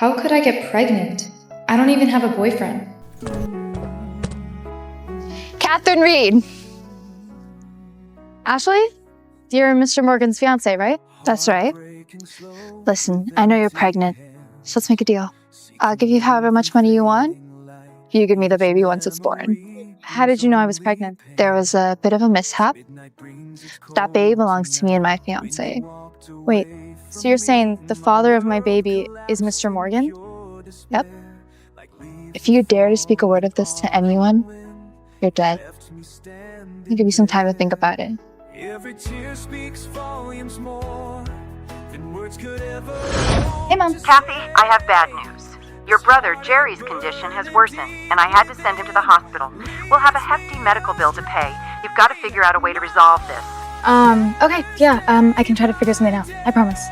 How could I get pregnant? I don't even have a boyfriend. Katherine Reed. Ashley? You're Mr. Morgan's fiancée, right? That's right. Listen, I know you're pregnant, so let's make a deal. I'll give you however much money you want. You give me the baby once it's born. How did you know I was pregnant? There was a bit of a mishap. That baby belongs to me and my fiancé. Wait, so you're saying the father of my baby is Mr. Morgan? Yep. If you dare to speak a word of this to anyone, you're dead. I'll give you some time to think about it. Hey, Mom. Kathy, I have bad news. Your brother, Jerry's condition has worsened, and I had to send him to the hospital. We'll have a hefty medical bill to pay. You've got to figure out a way to resolve this. Okay, yeah, I can try to figure something out. I promise.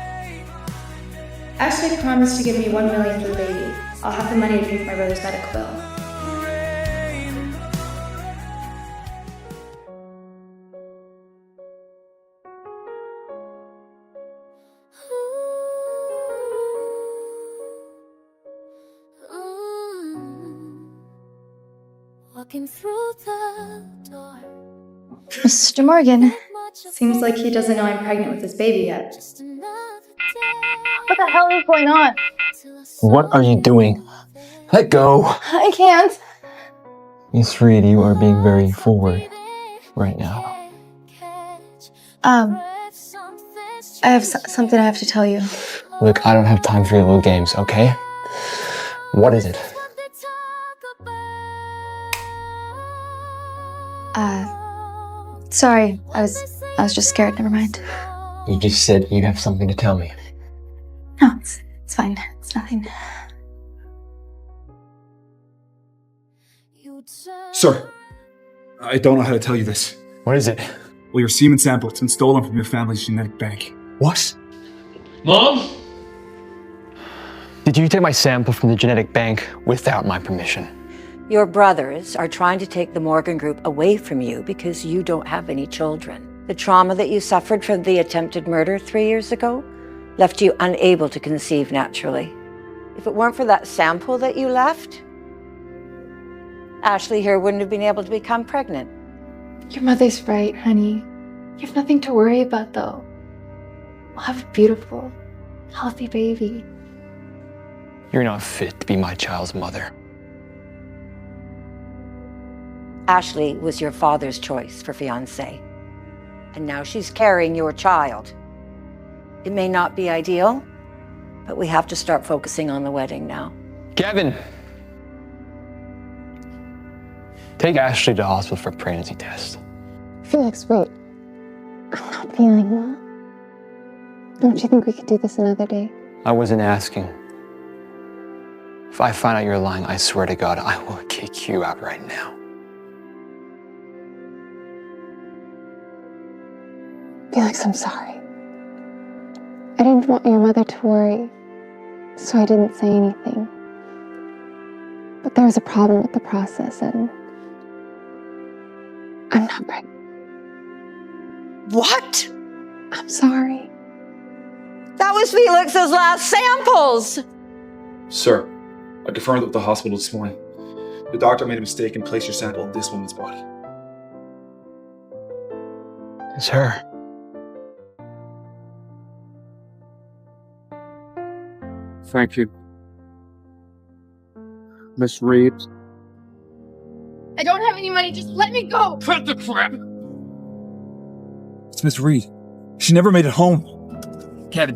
Ashley promised to give me $1 million for the baby. I'll have the money to pay for my brother's medical bill. Walking through the door. Mr. Morgan. Seems like he doesn't know I'm pregnant with his baby yet. What the hell is going on? What are you doing? Let go! I can't. Miss Reed, you are being very forward right now. I have something I have to tell you. Look, I don't have time for your little games, okay? What is it? Sorry, I was just scared, never mind. You just said you have something to tell me. No, it's fine, it's nothing. Sir, I don't know how to tell you this. What is it? Well, your semen sample, it's been stolen from your family's genetic bank. What? Mom? Did you take my sample from the genetic bank without my permission? Your brothers are trying to take the Morgan Group away from you because you don't have any children. The trauma that you suffered from the attempted murder 3 years ago left you unable to conceive naturally. If it weren't for that sample that you left, Ashley here wouldn't have been able to become pregnant. Your mother's right, honey. You have nothing to worry about, though. We'll have a beautiful, healthy baby. You're not fit to be my child's mother. Ashley was your father's choice for fiancé, and now she's carrying your child. It may not be ideal, but we have to start focusing on the wedding now. Kevin! Take Ashley to the hospital for a pregnancy test. Felix, wait. I'm not feeling well. Don't you think we could do this another day? I wasn't asking. If I find out you're lying, I swear to God, I will kick you out right now. Felix, I'm sorry. I didn't want your mother to worry, so I didn't say anything. But there was a problem with the process, and I'm not pregnant. What? I'm sorry. That was Felix's last samples! Sir, I confirmed it with the hospital this morning. The doctor made a mistake and placed your sample in this woman's body. It's her. Thank you. Miss Reed. I don't have any money, just let me go! Cut the crap! It's Miss Reed. She never made it home. Kevin.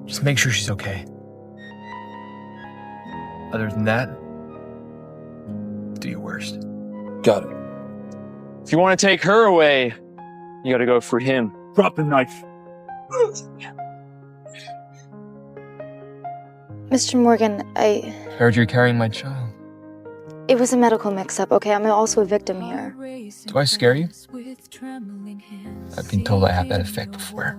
Just make sure she's okay. Other than that, do your worst. Got it. If you want to take her away, you gotta go for him. Drop the knife. Mr. Morgan, Heard you're carrying my child. it was a medical mix-up, okay? I'm also a victim here. Do I scare you? I've been told I have that effect before.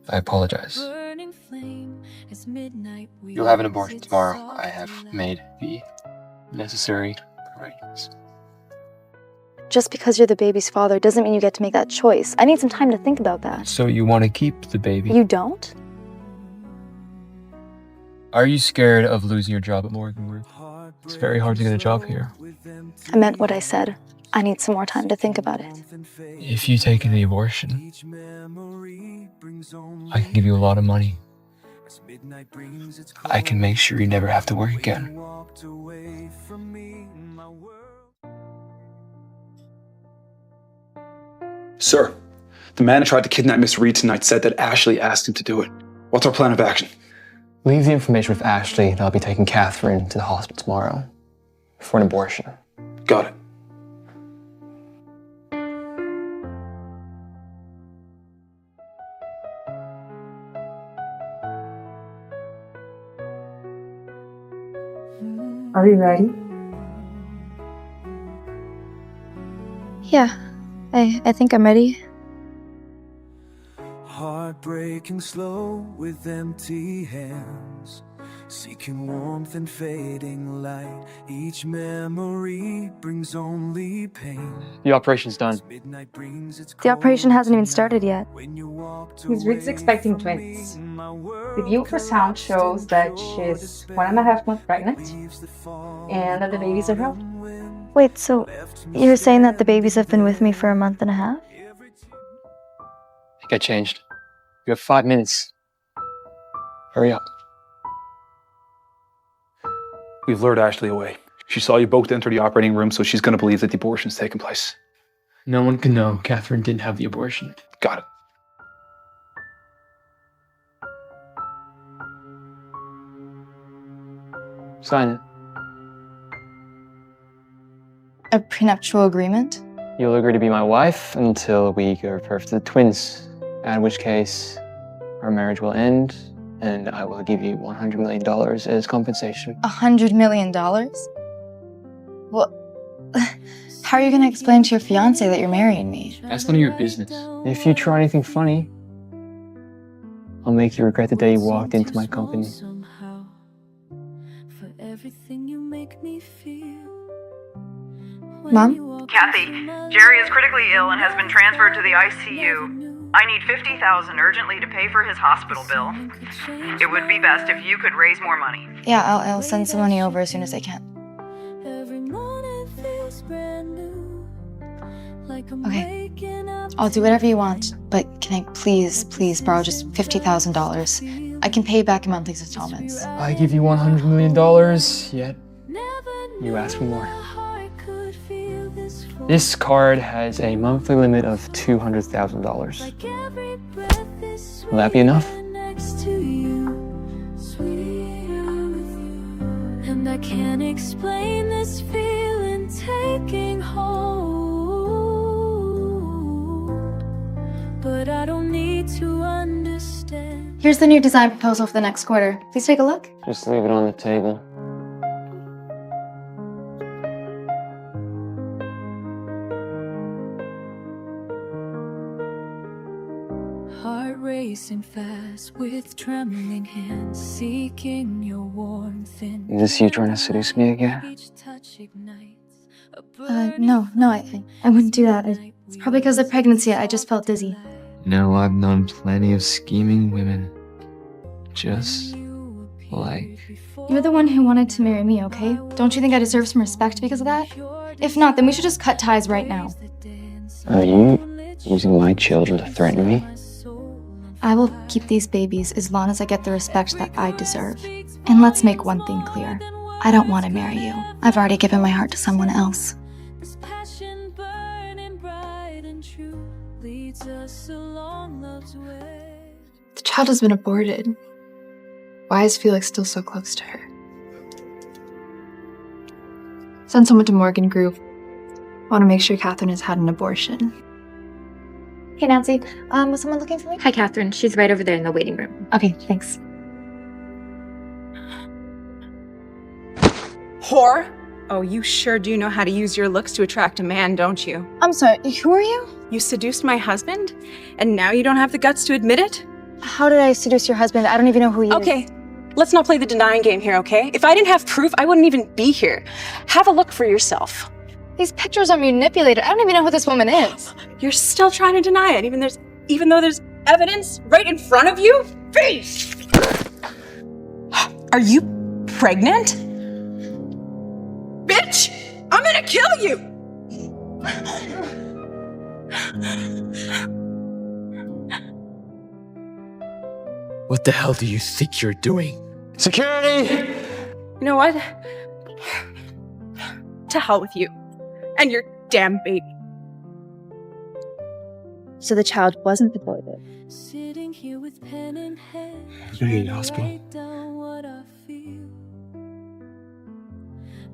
I apologize. You'll have an abortion tomorrow. I have made the necessary arrangements. just because you're the baby's father doesn't mean you get to make that choice. I need some time to think about that. So you want to keep the baby? You don't? Are you scared of losing your job at Morgan Group? It's very hard to get a job here. I meant what I said. I need some more time to think about it. If you take the abortion, I can give you a lot of money. I can make sure you never have to work again. Sir, the man who tried to kidnap Miss Reed tonight said that Ashley asked him to do it. What's our plan of action? Leave the information with Ashley and I'll be taking Katherine to the hospital tomorrow for an abortion. Got it. Are you ready? Yeah, I think I'm ready. Heartbreaking slow with empty hands, seeking warmth and fading light. Each memory brings only pain. The operation's done. The operation hasn't even started yet. Miss Reed's expecting twins. The ultrasound shows that she's 1.5 months pregnant and that the babies are healthy. Wait, so you're saying that the babies have been with me for a month and a half? I think I changed. You have 5 minutes. Hurry up. We've lured Ashley away. She saw you both enter the operating room, so she's going to believe that the abortion's taken place. No one can know Katherine didn't have the abortion. Got it. Sign it. A prenuptial agreement? You'll agree to be my wife until we give birth to the twins, in which case our marriage will end and I will give you $100 million as compensation. $100 million? Well, how are you going to explain to your fiancé that you're marrying me? That's none of your business. If you try anything funny, I'll make you regret the day you walked into my company. Mom? Kathy, Jerry is critically ill and has been transferred to the ICU. I need $50,000 urgently to pay for his hospital bill. It would be best if you could raise more money. Yeah, I'll send some money over as soon as I can. Okay, I'll do whatever you want, but can I please borrow just $50,000? I can pay you back in monthly installments. I give you $100 million, yet you ask for more. This card has a monthly limit of $200,000. Will that be enough? And I can't explain this feeling taking hold, but I don't need to understand. Here's the new design proposal for the next quarter. Please take a look. Just leave it on the table. Heart racing fast with trembling hands, seeking your warmth in. Is this you trying to seduce me again? No, I wouldn't do that. It's probably because of pregnancy. I just felt dizzy. No, I've known plenty of scheming women. Just like... You're the one who wanted to marry me, okay? Don't you think I deserve some respect because of that? If not, then we should just cut ties right now. Are you using my children to threaten me? I will keep these babies as long as I get the respect that I deserve. And let's make one thing clear. I don't want to marry you. I've already given my heart to someone else. The child has been aborted. Why is Felix still so close to her? Send someone to Morgan Group. I want to make sure Katherine has had an abortion. Hey, Nancy. Was someone looking for me? Hi, Katherine. She's right over there in the waiting room. Okay, thanks. Whore? Oh, you sure do know how to use your looks to attract a man, don't you? I'm sorry, who are you? You seduced my husband? And now you don't have the guts to admit it? How did I seduce your husband? I don't even know who he is. Okay, let's not play the denying game here, okay? If I didn't have proof, I wouldn't even be here. Have a look for yourself. These pictures are manipulated. I don't even know who this woman is. You're still trying to deny it, even though there's evidence right in front of you? Face! Are you pregnant? Bitch! I'm gonna kill you! What the hell do you think you're doing? Security! You know what? To hell with you. And your damn baby. So the child wasn't aborted. Sitting here with pen in hand. He's gonna get in the hospital. Write down what I feel.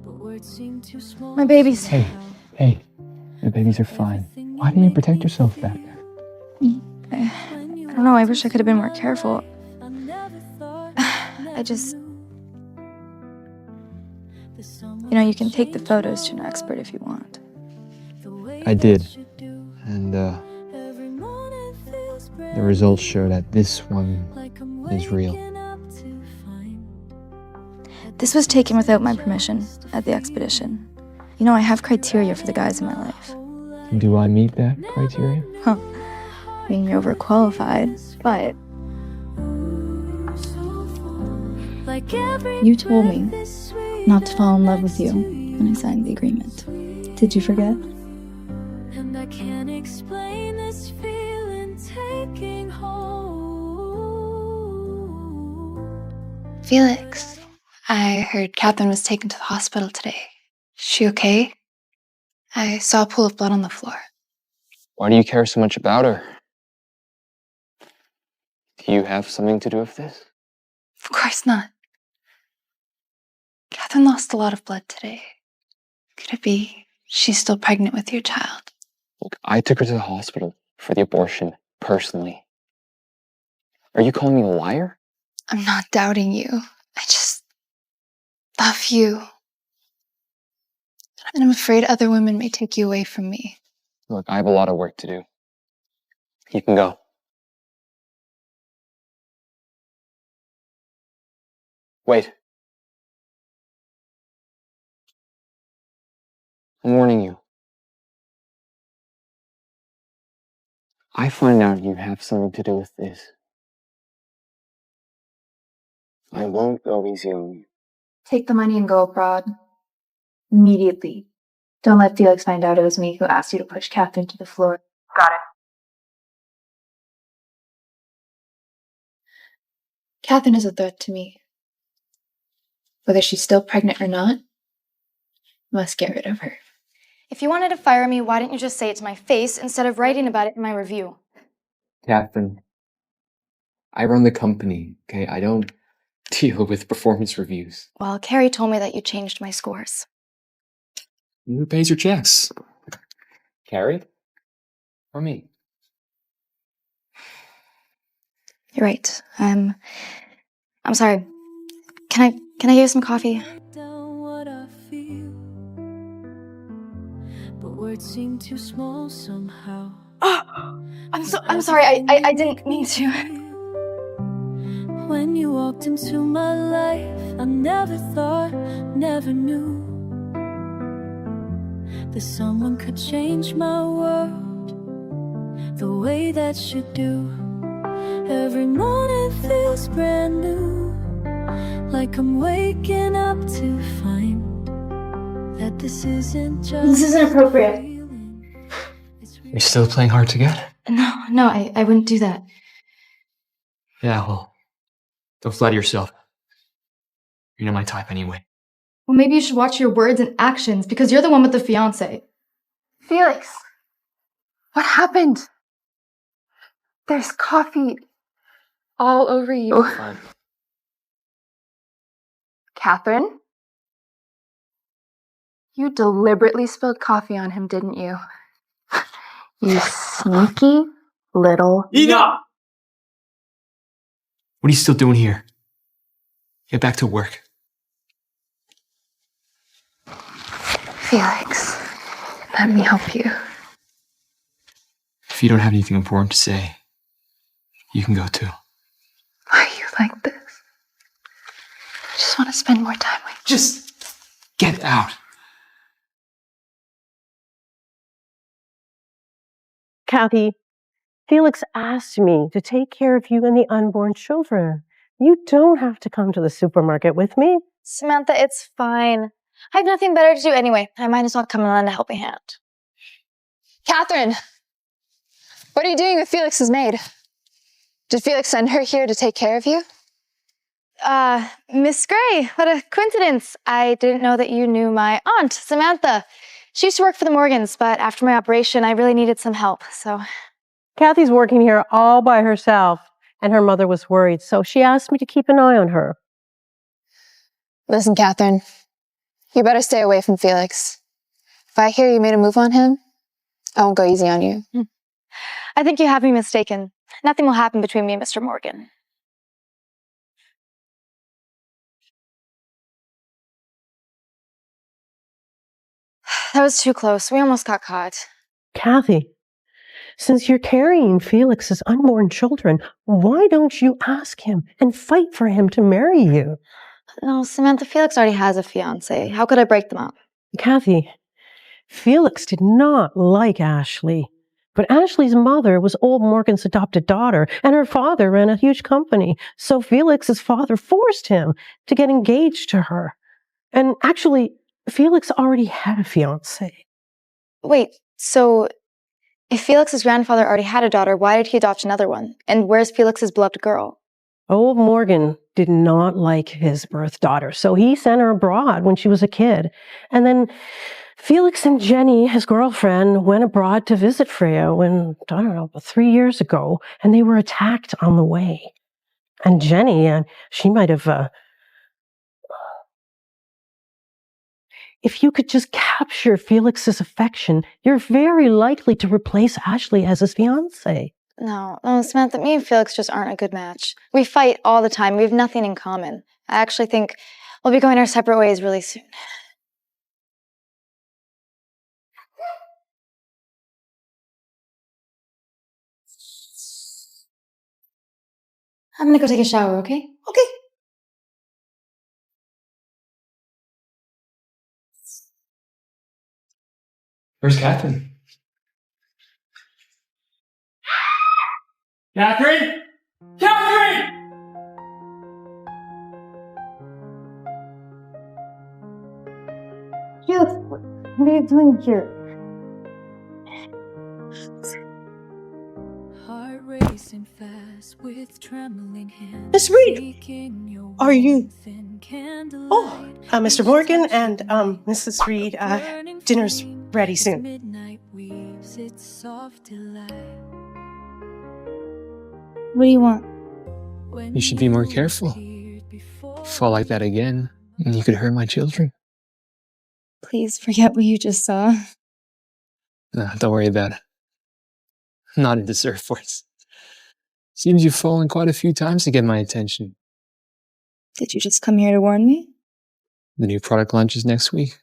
But words seem too small. My babies. Hey, the babies are fine. Why didn't you protect yourself back there? I don't know, I wish I could have been more careful. I just... You know, you can take the photos to an expert if you want. I did. And the results show that this one is real. This was taken without my permission at the expedition. You know, I have criteria for the guys in my life. Do I meet that criteria? Huh. I mean, you're overqualified, but... You told me not to fall in love with you when I signed the agreement. Did you forget? And I can't explain this feeling taking hold. Felix, I heard Katherine was taken to the hospital today. Is she okay? I saw a pool of blood on the floor. Why do you care so much about her? Do you have something to do with this? Of course not. Katherine lost a lot of blood today. Could it be she's still pregnant with your child? Look, I took her to the hospital for the abortion, personally. Are you calling me a liar? I'm not doubting you. I just love you. And I'm afraid other women may take you away from me. Look, I have a lot of work to do. You can go. Wait. I'm warning you. I find out you have something to do with this. I won't go easy on you. Take the money and go abroad. Immediately. Don't let Felix find out it was me who asked you to push Katherine to the floor. Got it. Katherine is a threat to me. Whether she's still pregnant or not, must get rid of her. If you wanted to fire me, why didn't you just say it to my face instead of writing about it in my review? Katherine, I run the company, okay? I don't deal with performance reviews. Well, Carrie told me that you changed my scores. Who pays your checks? Carrie? Or me? You're right. I'm sorry. Can I get you some coffee? But words seem too small somehow. Oh, I'm sorry. I didn't mean to. When you walked into my life, I never thought, never knew that someone could change my world the way that you do. Every morning feels brand new, like I'm waking up to find that this isn't just... This isn't appropriate. You're still playing hard to get? No, I wouldn't do that. Yeah, well, don't flatter yourself. You're not my type anyway. Well, maybe you should watch your words and actions because you're the one with the fiancé. Felix, what happened? There's coffee all over you. Fine. Katherine? You deliberately spilled coffee on him, didn't you? You sneaky little... Enough! What are you still doing here? Get back to work. Felix, let me help you. If you don't have anything important to say, you can go too. Why are you like this? I just want to spend more time with you. Just get out. Kathy, Felix asked me to take care of you and the unborn children. You don't have to come to the supermarket with me. Samantha, it's fine. I have nothing better to do anyway. I might as well come and lend a helping hand. Katherine! What are you doing with Felix's maid? Did Felix send her here to take care of you? Miss Gray, what a coincidence. I didn't know that you knew my aunt, Samantha. She used to work for the Morgans, but after my operation, I really needed some help, so... Kathy's working here all by herself, and her mother was worried, so she asked me to keep an eye on her. Listen, Katherine, you better stay away from Felix. If I hear you made a move on him, I won't go easy on you. I think you have me mistaken. Nothing will happen between me and Mr. Morgan. That was too close. We almost got caught. Kathy, since you're carrying Felix's unborn children, why don't you ask him and fight for him to marry you? No, Samantha, Felix already has a fiancée. How could I break them up? Kathy, Felix did not like Ashley. But Ashley's mother was old Morgan's adopted daughter, and her father ran a huge company. So Felix's father forced him to get engaged to her. And actually, Felix already had a fiancée. Wait, so if Felix's grandfather already had a daughter, why did he adopt another one? And where's Felix's beloved girl? Old Morgan did not like his birth daughter, so he sent her abroad when she was a kid. And then Felix and Jenny, his girlfriend, went abroad to visit Freya when, I don't know, 3 years ago, and they were attacked on the way. And Jenny, she might have... If you could just capture Felix's affection, you're very likely to replace Ashley as his fiancée. No, Samantha, me and Felix just aren't a good match. We fight all the time. We have nothing in common. I actually think we'll be going our separate ways really soon. I'm gonna go take a shower, okay? Okay. Where's Katherine? Katherine? Katherine! Felix, what are you doing here? Heart racing fast with trembling hands. Miss Reed, are you... Oh, Mr. Morgan and Mrs. Reed, dinner's ready soon. What do you want? You should be more careful. Fall like that again, and you could hurt my children. Please forget what you just saw. No, don't worry about it. I'm not into surfboards. Seems you've fallen quite a few times to get my attention. Did you just come here to warn me? The new product launches next week.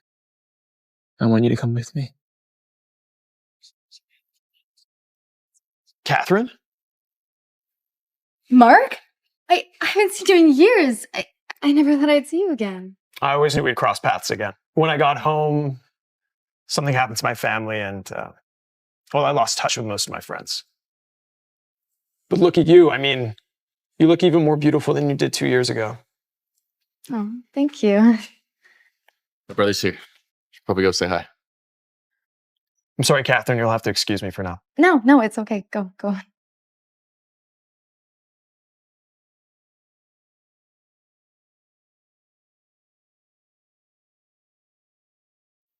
I want you to come with me. Katherine? Mark? I haven't seen you in years. I never thought I'd see you again. I always knew we'd cross paths again. When I got home, something happened to my family and, well, I lost touch with most of my friends. But look at you. I mean, you look even more beautiful than you did 2 years ago. Oh, thank you. My brother's here. Should probably go say hi. I'm sorry, Katherine. You'll have to excuse me for now. No, it's okay. Go on.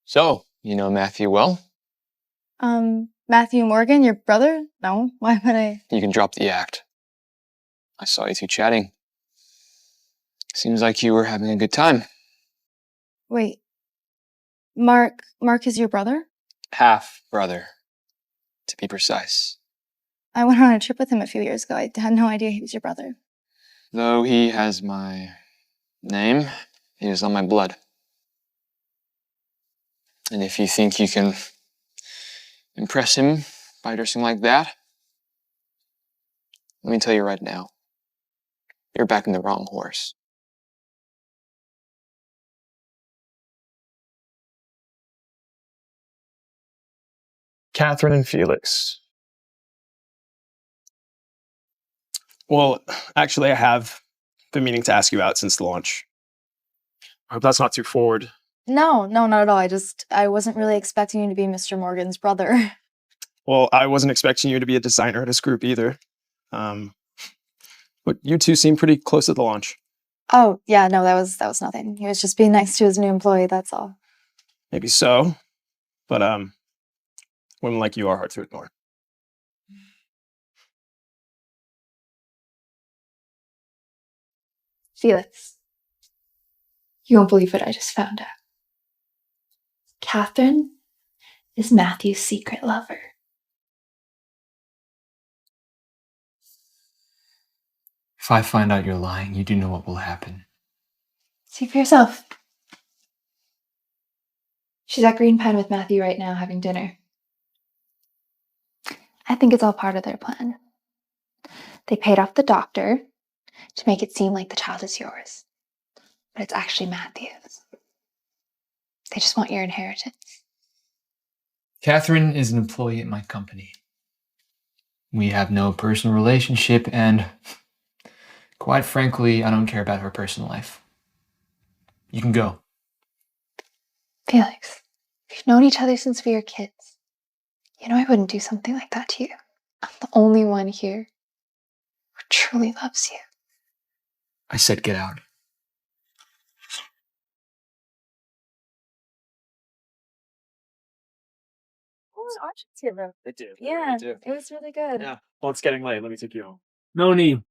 So, you know Matthew well? Matthew Morgan, your brother? No, why would I? You can drop the act. I saw you two chatting. Seems like you were having a good time. Wait. Mark is your brother? Half brother, to be precise. I went on a trip with him a few years ago. I had no idea he was your brother. Though he has my name, he is on my blood. And if you think you can impress him by dressing like that, let me tell you right now, you're backing the wrong horse. Katherine and Felix, Well, actually, I have been meaning to ask you out since the launch. I hope that's not too forward. No, not at all. I wasn't really expecting you to be Mr. Morgan's brother. Well, I wasn't expecting you to be a designer at his group either. But you two seem pretty close at the launch. Oh, yeah, no, that was nothing. He was just being nice to his new employee, that's all. Maybe so, but women like you are hard to ignore. Felix, you won't believe what I just found out. Katherine is Matthew's secret lover. If I find out you're lying, you do know what will happen. See for yourself. She's at Green Pen with Matthew right now having dinner. I think it's all part of their plan. They paid off the doctor to make it seem like the child is yours, but it's actually Matthew's. They just want your inheritance. Katherine is an employee at my company. We have no personal relationship, and quite frankly, I don't care about her personal life. You can go. Felix, we've known each other since we were kids. You know I wouldn't do something like that to you. I'm the only one here who truly loves you. I said get out. They do. Yeah, They do. it was really good. Yeah. Well, it's getting late. Let me take you home. No need.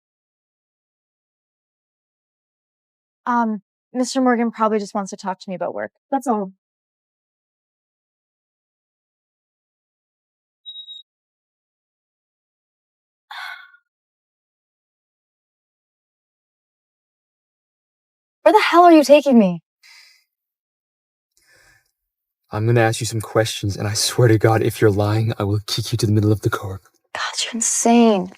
Mr. Morgan probably just wants to talk to me about work. That's all. Where the hell are you taking me? I'm gonna ask you some questions, and I swear to God, if you're lying, I will kick you to the middle of the car. God, you're insane.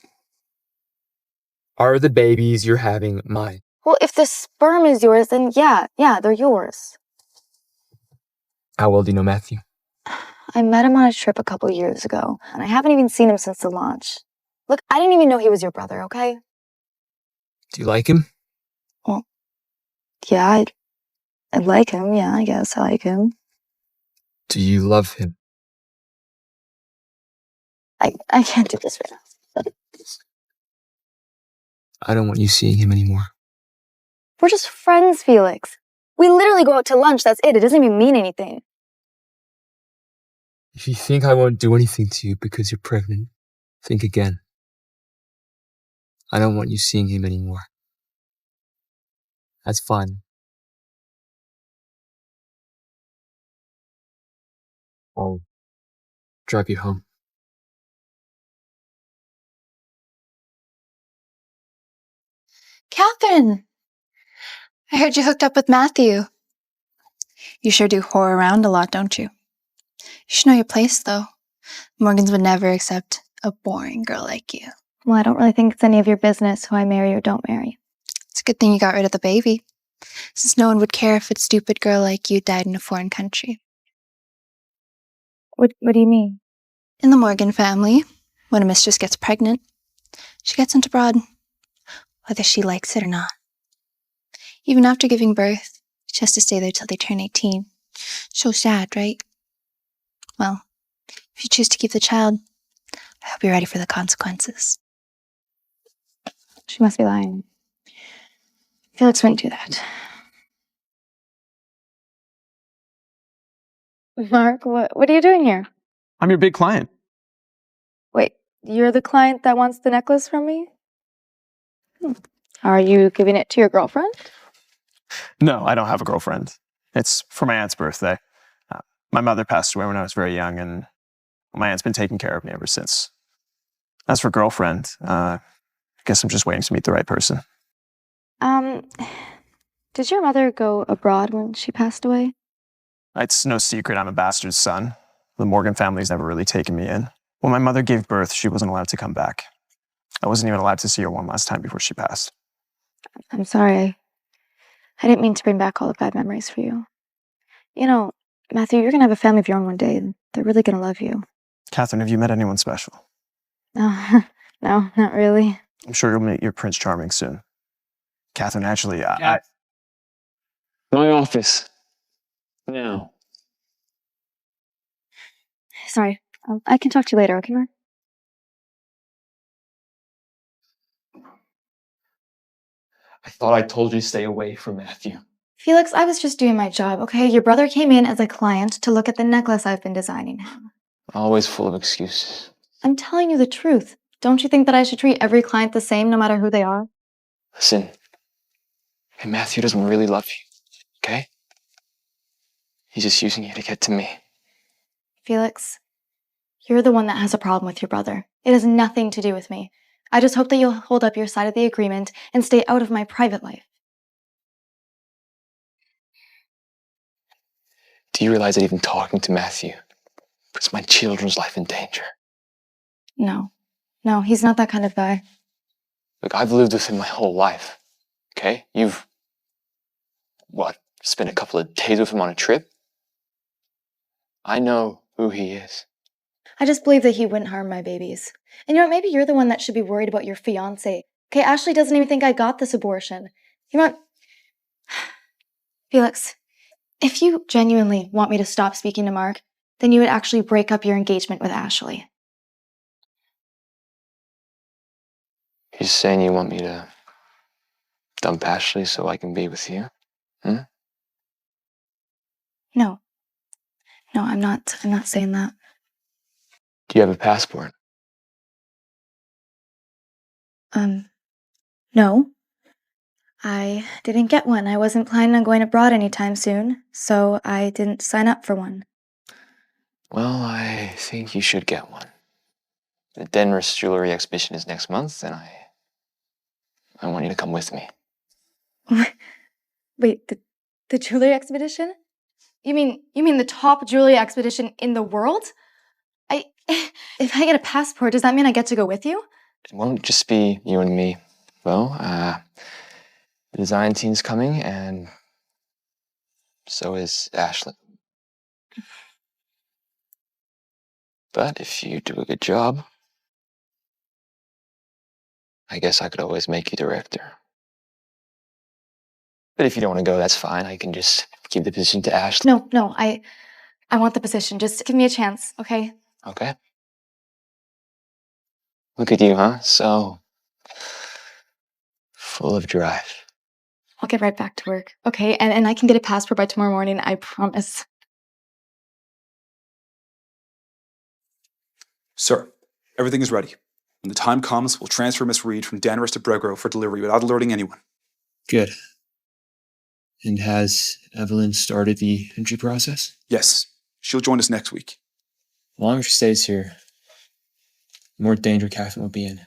Are the babies you're having mine? Well, if the sperm is yours, then yeah, they're yours. How well do you know Matthew? I met him on a trip a couple years ago, and I haven't even seen him since the launch. Look, I didn't even know he was your brother, okay? Do you like him? Well, yeah, I like him. Yeah, I guess I like him. Do you love him? I can't do this right now. I don't want you seeing him anymore. We're just friends, Felix. We literally go out to lunch, that's it. It doesn't even mean anything. If you think I won't do anything to you because you're pregnant, think again. I don't want you seeing him anymore. That's fine. I'll drive you home. Katherine! I heard you hooked up with Matthew. You sure do whore around a lot, don't you? You should know your place, though. Morgans would never accept a boring girl like you. Well, I don't really think it's any of your business who I marry or don't marry. It's a good thing you got rid of the baby, since no one would care if a stupid girl like you died in a foreign country. What do you mean? In the Morgan family, when a mistress gets pregnant, she gets sent abroad, whether she likes it or not. Even after giving birth, she has to stay there till they turn 18. So sad, right? Well, if you choose to keep the child, I hope you're ready for the consequences. She must be lying. Felix wouldn't do that. Mark, what are you doing here? I'm your big client. Wait, you're the client that wants the necklace from me? Are you giving it to your girlfriend? No, I don't have a girlfriend. It's for my aunt's birthday. My mother passed away when I was very young, and my aunt's been taking care of me ever since. As for girlfriend, I guess I'm just waiting to meet the right person. Did your mother go abroad when she passed away? It's no secret I'm a bastard son. The Morgan family's never really taken me in. When my mother gave birth, she wasn't allowed to come back. I wasn't even allowed to see her one last time before she passed. I'm sorry. I didn't mean to bring back all the bad memories for you. You know, Matthew, you're going to have a family of your own one day, and they're really going to love you. Katherine, have you met anyone special? No, no, not really. I'm sure you'll meet your Prince Charming soon. Katherine, actually, My office. Now. Sorry. I can talk to you later, okay, Mark? I thought I told you to stay away from Matthew. Felix, I was just doing my job, okay? Your brother came in as a client to look at the necklace I've been designing him. Always full of excuses. I'm telling you the truth. Don't you think that I should treat every client the same, no matter who they are? Listen, hey, Matthew doesn't really love you, okay? He's just using you to get to me. Felix, you're the one that has a problem with your brother. It has nothing to do with me. I just hope that you'll hold up your side of the agreement and stay out of my private life. Do you realize that even talking to Matthew puts my children's life in danger? No. No, he's not that kind of guy. Look, I've lived with him my whole life, okay? You've, spent a couple of days with him on a trip? I know who he is. I just believe that he wouldn't harm my babies. And you know what, maybe you're the one that should be worried about your fiancé. Okay, Ashley doesn't even think I got this abortion. You know what? Felix, if you genuinely want me to stop speaking to Mark, then you would actually break up your engagement with Ashley. You're saying you want me to dump Ashley so I can be with you? Hmm? No. No, I'm not saying that. Do you have a passport? No. I didn't get one. I wasn't planning on going abroad anytime soon, so I didn't sign up for one. Well, I think you should get one. The Denver's jewelry exhibition is next month, and I want you to come with me. Wait, the jewelry expedition? You mean the top jewelry expedition in the world? If I get a passport, does that mean I get to go with you? It won't just be you and me, though. The design team's coming, and so is Ashley. But if you do a good job, I guess I could always make you director. But if you don't want to go, that's fine. I can just give the position to Ashley. No, I want the position. Just give me a chance, okay? Okay. Look at you, huh? So full of drive. I'll get right back to work, okay? And I can get a passport by tomorrow morning, I promise. Sir, everything is ready. When the time comes, we'll transfer Miss Reed from Danvers to Bregro for delivery without alerting anyone. Good. And has Evelyn started the entry process? Yes. She'll join us next week. The longer she stays here, the more danger Katherine will be in.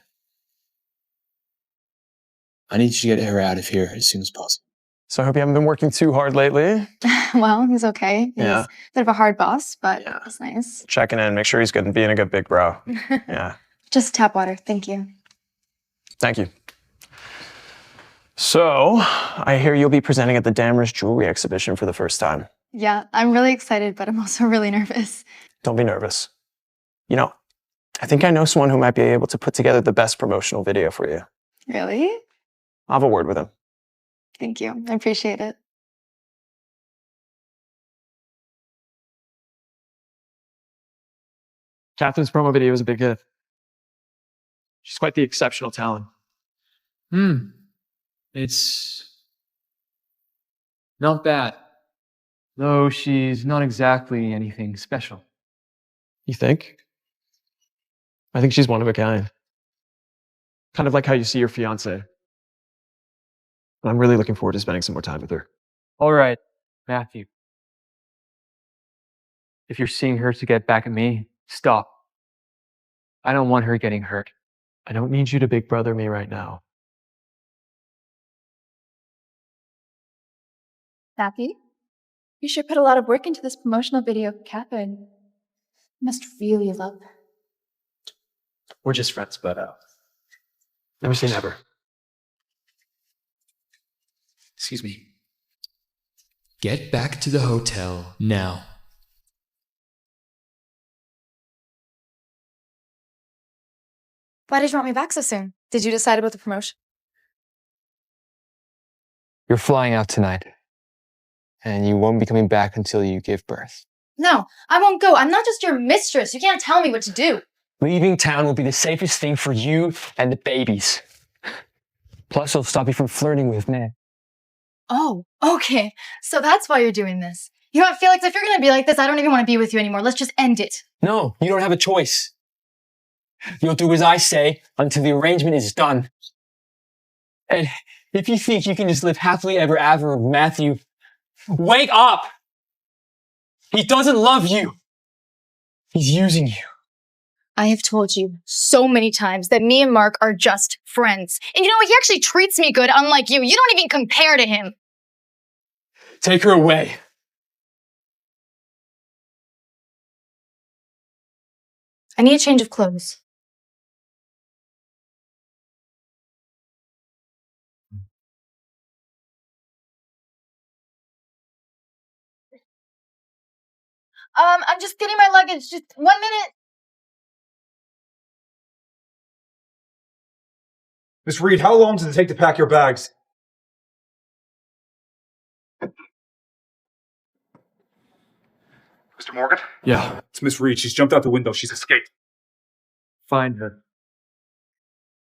I need you to get her out of here as soon as possible. So I hope you haven't been working too hard lately. Well, he's okay. He's Yeah. a bit of a hard boss, but it's nice. Checking in, make sure he's good and being a good big bro. Yeah. Just tap water, thank you. Thank you. So, I hear you'll be presenting at the Danvers Jewelry Exhibition for the first time. Yeah, I'm really excited, but I'm also really nervous. Don't be nervous. You know, I think I know someone who might be able to put together the best promotional video for you. Really? I'll have a word with him. Thank you. I appreciate it. Catherine's promo video was a big hit. She's quite the exceptional talent. It's not bad. Though she's not exactly anything special. You think? I think she's one of a kind. Kind of like how you see your fiancée. I'm really looking forward to spending some more time with her. All right, Matthew. If you're seeing her to get back at me, stop. I don't want her getting hurt. I don't need you to big brother me right now. Matthew, you sure put a lot of work into this promotional video for Katherine. You must really love her. We're just friends, but never say never. Excuse me. Get back to the hotel now. Why did you want me back so soon? Did you decide about the promotion? You're flying out tonight. And you won't be coming back until you give birth. No, I won't go. I'm not just your mistress. You can't tell me what to do. Leaving town will be the safest thing for you and the babies. Plus, it'll stop you from flirting with me. Oh, okay. So that's why you're doing this. You know what, Felix? If you're going to be like this, I don't even want to be with you anymore. Let's just end it. No, you don't have a choice. You'll do as I say until the arrangement is done. And if you think you can just live happily ever after with Matthew, wake up! He doesn't love you. He's using you. I have told you so many times that me and Mark are just friends. And you know what? He actually treats me good, unlike you. You don't even compare to him. Take her away. I need a change of clothes. I'm just getting my luggage. Just 1 minute. Miss Reed, how long does it take to pack your bags? Mr. Morgan? Yeah. It's Miss Reed. She's jumped out the window. She's escaped. Find her.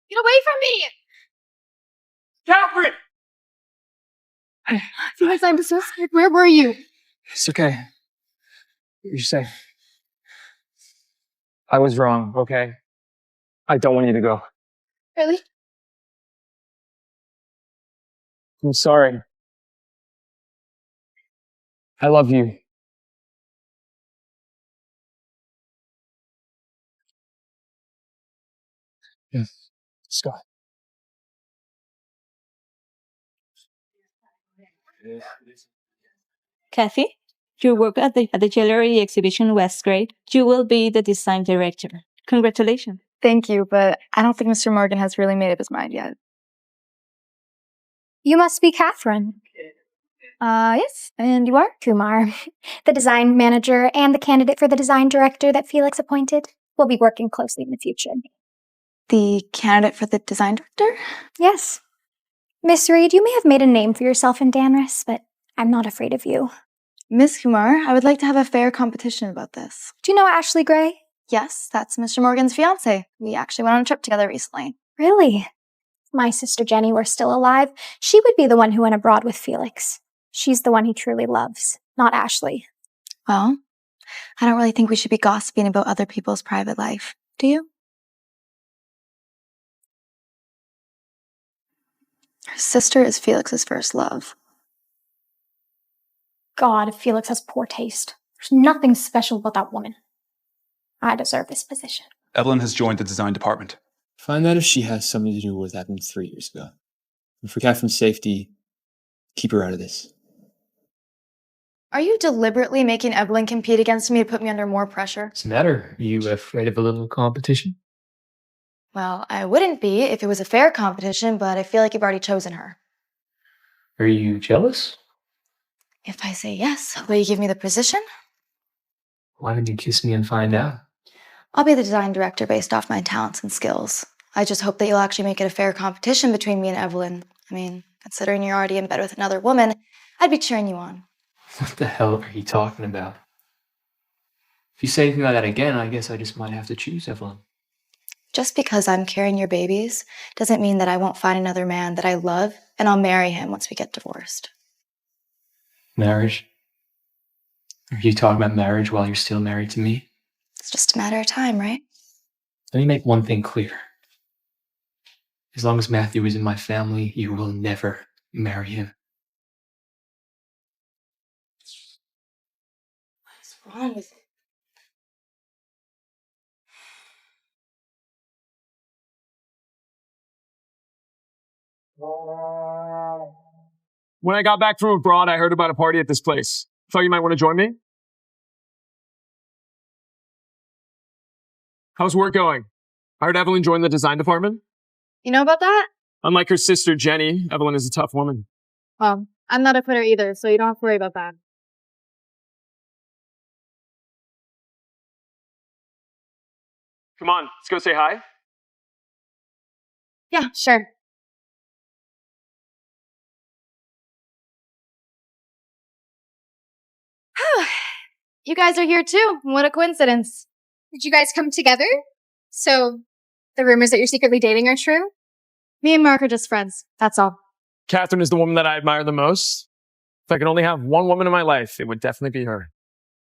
Get away from me! Katherine! Felix, I'm so scared. Where were you? It's okay. You're safe. I was wrong, okay? I don't want you to go. Really? I'm sorry. I love you. Yes, Scott. Kathy, your work at the jewelry exhibition was great. You will be the design director. Congratulations. Thank you, but I don't think Mr. Morgan has really made up his mind yet. You must be Katherine. Yes. And you are? Kumar, the design manager and the candidate for the design director that Felix appointed. We'll be working closely in the future. The candidate for the design director? Yes. Miss Reed, you may have made a name for yourself in Danris, but I'm not afraid of you. Miss Kumar, I would like to have a fair competition about this. Do you know Ashley Gray? Yes, that's Mr. Morgan's fiancée. We actually went on a trip together recently. Really? If my sister Jenny were still alive, she would be the one who went abroad with Felix. She's the one he truly loves, not Ashley. Well, I don't really think we should be gossiping about other people's private life. Do you? Her sister is Felix's first love. God, Felix has poor taste. There's nothing special about that woman. I deserve this position. Evelyn has joined the design department. Find out if she has something to do with what happened 3 years ago. And for Catherine's safety, keep her out of this. Are you deliberately making Evelyn compete against me to put me under more pressure? What's the matter? Are you afraid of a little competition? Well, I wouldn't be if it was a fair competition, but I feel like you've already chosen her. Are you jealous? If I say yes, will you give me the position? Why don't you kiss me and find out? I'll be the design director based off my talents and skills. I just hope that you'll actually make it a fair competition between me and Evelyn. I mean, considering you're already in bed with another woman, I'd be cheering you on. What the hell are you talking about? If you say anything like that again, I guess I just might have to choose Evelyn. Just because I'm carrying your babies doesn't mean that I won't find another man that I love and I'll marry him once we get divorced. Marriage? Are you talking about marriage while you're still married to me? It's just a matter of time, right? Let me make one thing clear. As long as Matthew is in my family, you will never marry him. What's wrong with it? When I got back from abroad, I heard about a party at this place. Thought you might want to join me? How's work going? I heard Evelyn joined the design department. You know about that? Unlike her sister, Jenny, Evelyn is a tough woman. Well, I'm not a quitter either, so you don't have to worry about that. Come on, let's go say hi. Yeah, sure. You guys are here too. What a coincidence. Did you guys come together? So, the rumors that you're secretly dating are true? Me and Mark are just friends. That's all. Katherine is the woman that I admire the most. If I could only have one woman in my life, it would definitely be her.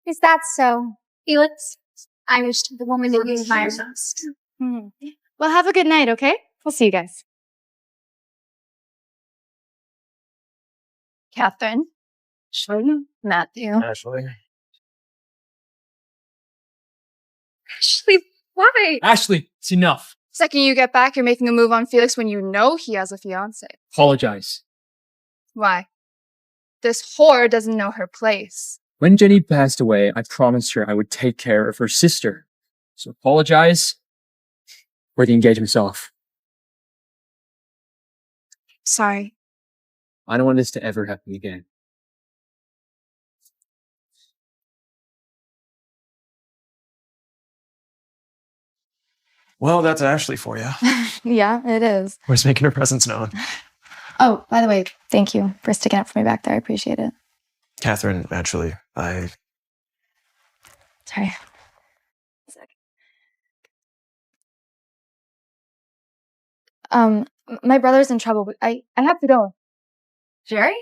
Is that so? Felix, I wish the woman that you admire most. Well, have a good night, okay? We'll see you guys. Katherine. Matthew. Ashley. Ashley, why? Ashley, it's enough. Second you get back, you're making a move on Felix when you know he has a fiancé. Apologize. Why? This whore doesn't know her place. When Jenny passed away, I promised her I would take care of her sister. So apologize, or the engagement's off. Sorry. I don't want this to ever happen again. Well, that's Ashley for you. Yeah, it is. Where's making her presence known? Oh, by the way, thank you for sticking up for me back there. I appreciate it. Katherine, actually, Sorry. My brother's in trouble, but I have to go. Jerry?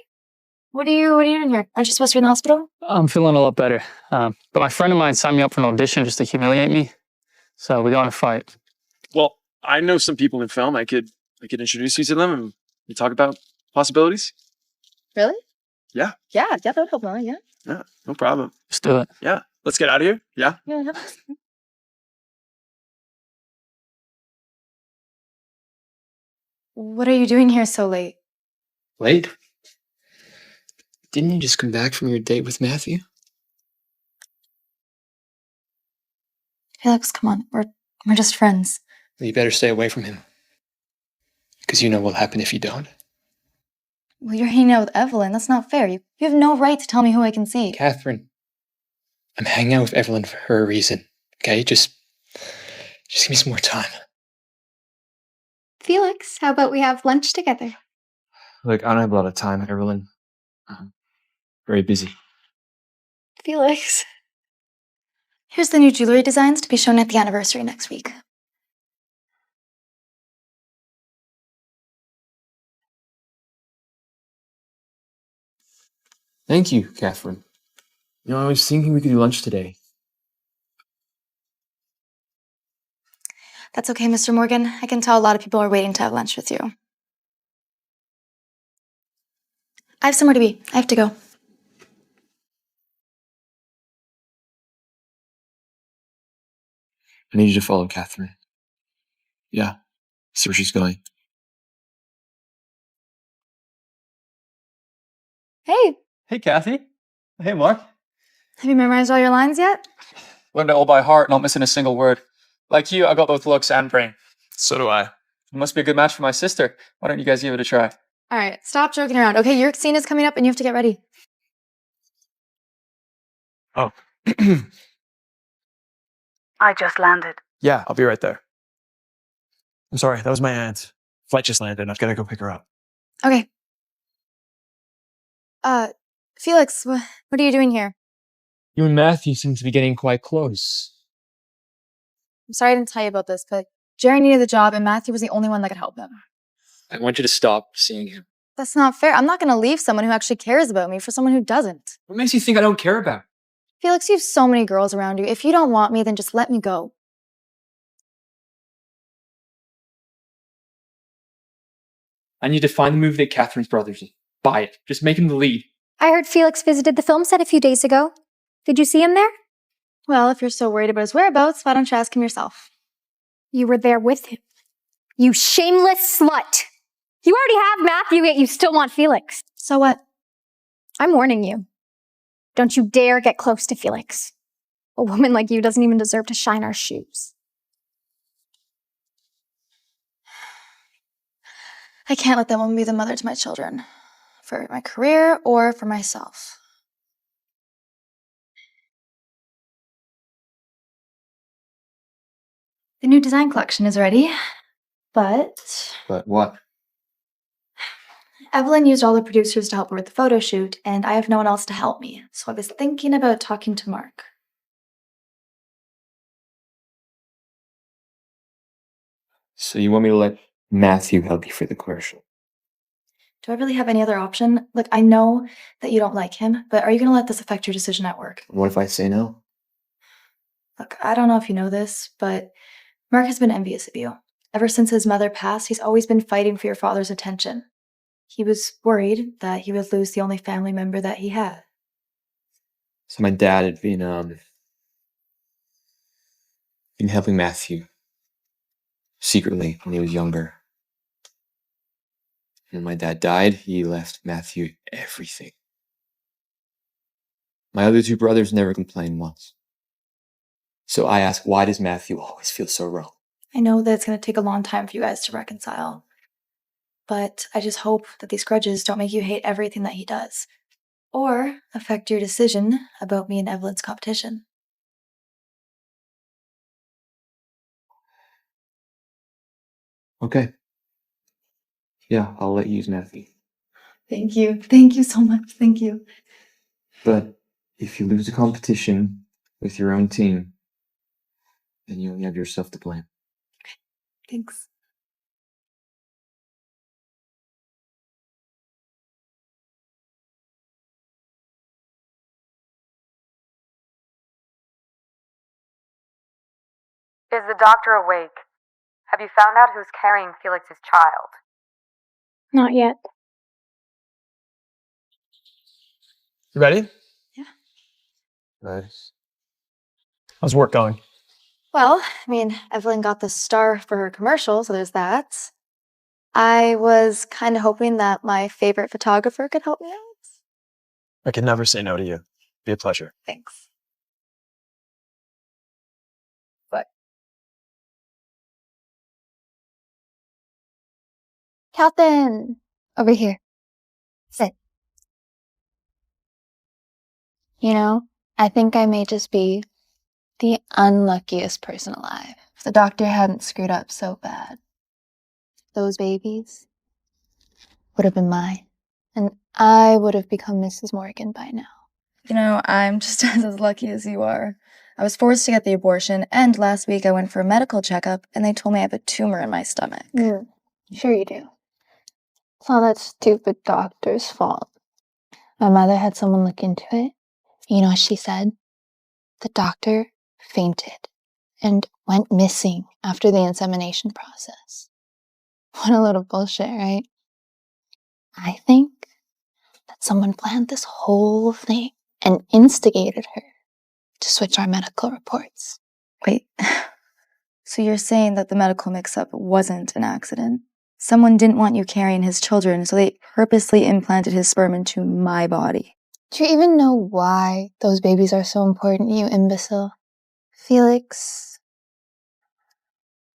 What are you doing here? Aren't you supposed to be in the hospital? I'm feeling a lot better. But my friend of mine signed me up for an audition just to humiliate me. So we got in a fight. Well, I know some people in film. I could introduce you to them and we talk about possibilities. Really? Yeah. Yeah, that would help out, yeah. Yeah, no problem. Let's do it. Yeah, let's get out of here. Yeah. Yeah. What are you doing here so late? Late? Didn't you just come back from your date with Matthew? Felix, come on. We're just friends. Well, you better stay away from him. Because you know what'll happen if you don't. Well, you're hanging out with Evelyn. That's not fair. You have no right to tell me who I can see. Katherine, I'm hanging out with Evelyn for her reason. Okay? Just give me some more time. Felix, how about we have lunch together? Look, I don't have a lot of time, Evelyn. I'm very busy. Felix. Here's the new jewelry designs to be shown at the anniversary next week. Thank you, Katherine. You know, I was thinking we could do lunch today. That's okay, Mr. Morgan. I can tell a lot of people are waiting to have lunch with you. I have somewhere to be. I have to go. I need you to follow Katherine. Yeah, see where she's going. Hey, Hey, Kathy. Hey, Mark. have you memorized all your lines yet? Learned it all by heart, not missing a single word. Like you, I got both looks and brain. So do I. It must be a good match for my sister. Why don't you guys give it a try? All right, stop joking around. Okay, your scene is coming up and you have to get ready. Oh. I just landed. Yeah, I'll be right there. I'm sorry, that was my aunt. Flight just landed. I've got to go pick her up. Okay. Felix, what are you doing here? You and Matthew seem to be getting quite close. I'm sorry I didn't tell you about this, but Jerry needed the job and Matthew was the only one that could help him. I want you to stop seeing him. That's not fair. I'm not going to leave someone who actually cares about me for someone who doesn't. What makes you think I don't care about? Felix, you have so many girls around you. If you don't want me, then just let me go. I need to find the movie that Katherine's brother's in. Buy it. Just make him the lead. I heard Felix visited the film set a few days ago. Did you see him there? Well, if you're so worried about his whereabouts, why don't you ask him yourself? You were there with him. You shameless slut! You already have Matthew, yet you still want Felix. So what? I'm warning you. Don't you dare get close to Felix. A woman like you doesn't even deserve to shine our shoes. I can't let that woman be the mother to my children. For my career or for myself. The new design collection is ready. But But what? Evelyn used all the producers to help her with the photo shoot, and I have no one else to help me. So I was thinking about talking to Mark. So you want me to let Matthew help you for the commercial? Do I really have any other option? Look, I know that you don't like him, but are you going to let this affect your decision at work? What if I say no? Look, I don't know if you know this, but Mark has been envious of you. Ever since his mother passed, he's always been fighting for your father's attention. He was worried that he would lose the only family member that he had. So my dad had been helping Matthew secretly when he was younger. When my dad died, he left Matthew everything. My other two brothers never complained once. So I ask, why does Matthew always feel so wrong? I know that it's going to take a long time for you guys to reconcile, but I just hope that these grudges don't make you hate everything that he does, or affect your decision about me and Evelyn's competition. Okay. Yeah, I'll let you use Matthew. Thank you. Thank you so much. Thank you. But if you lose a competition with your own team, then you only have yourself to blame. Thanks. Is the doctor awake? Have you found out who's carrying Felix's child? Not yet. You ready? Yeah. Nice. How's work going? Well, Evelyn got the star for her commercial, so there's that. I was kind of hoping that my favorite photographer could help me out. I can never say no to you. Be a pleasure. Thanks. Katherine, over here. Sit. You know, I think I may just be the unluckiest person alive. If the doctor hadn't screwed up so bad, those babies would have been mine, and I would have become Mrs. Morgan by now. You know, I'm just as lucky as you are. I was forced to get the abortion, and last week I went for a medical checkup, and they told me I have a tumor in my stomach. Sure you do. It's all that stupid doctor's fault. My mother had someone look into it. You know what she said? The doctor fainted and went missing after the insemination process. What a load of bullshit, right? I think that someone planned this whole thing and instigated her to switch our medical reports. Wait, so you're saying that the medical mix-up wasn't an accident? Someone didn't want you carrying his children, so they purposely implanted his sperm into my body. Do you even know why those babies are so important, you imbecile? Felix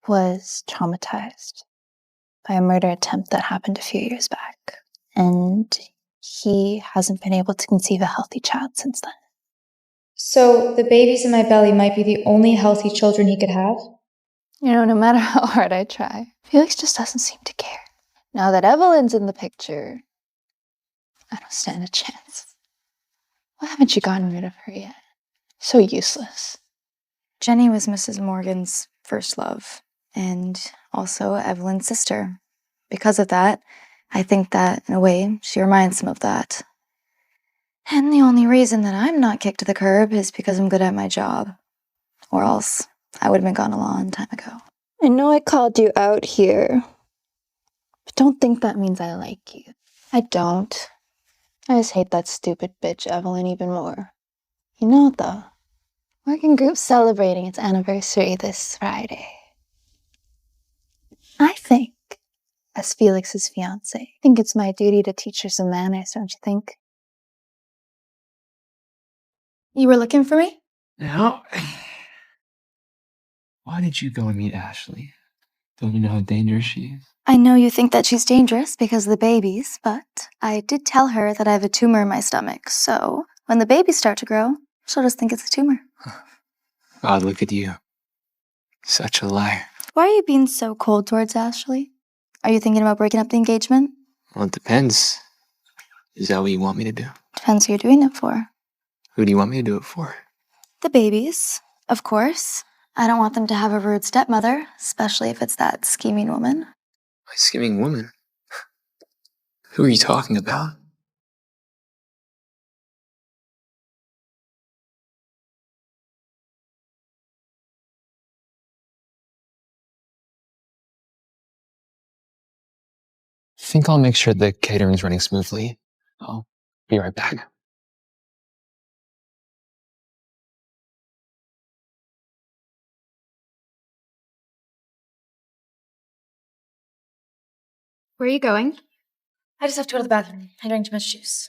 was traumatized by a murder attempt that happened a few years back, and he hasn't been able to conceive a healthy child since then. So the babies in my belly might be the only healthy children he could have? You know, no matter how hard I try, Felix just doesn't seem to care. Now that Evelyn's in the picture, I don't stand a chance. Why haven't you gotten rid of her yet? So useless. Jenny was Mrs. Morgan's first love, and also Evelyn's sister. Because of that, I think that, in a way, she reminds him of that. And the only reason that I'm not kicked to the curb is because I'm good at my job. Or else I would have been gone a long time ago. I know I called you out here, but don't think that means I like you. I don't. I just hate that stupid bitch Evelyn even more. You know what, though? Working group's celebrating its anniversary this Friday. I think, as Felix's fiancée, I think it's my duty to teach her some manners, don't you think? You were looking for me? Now, why did you go and meet Ashley? Don't you know how dangerous she is? I know you think that she's dangerous because of the babies, but I did tell her that I have a tumor in my stomach, so when the babies start to grow, she'll just think it's a tumor. God, look at you. Such a liar. Why are you being so cold towards Ashley? Are you thinking about breaking up the engagement? Well, it depends. Is that what you want me to do? Depends who you're doing it for. Who do you want me to do it for? The babies, of course. I don't want them to have a rude stepmother, especially if it's that scheming woman. A scheming woman? Who are you talking about? I think I'll make sure the catering's running smoothly. I'll be right back. Where are you going? I just have to go to the bathroom. I drank too much juice.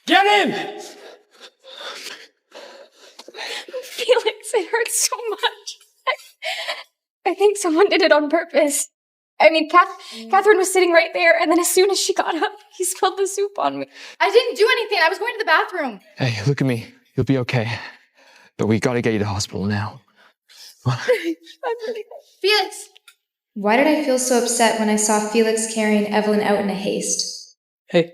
Get him! Felix, it hurts so much. I think someone did it on purpose. I mean, Katherine was sitting right there, and then as soon as she got up, he spilled the soup on me. I didn't do anything. I was going to the bathroom. Hey, look at me. You'll be okay. But we gotta get you to hospital now. I'm really Felix! Why did I feel so upset when I saw Felix carrying Evelyn out in a haste? Hey,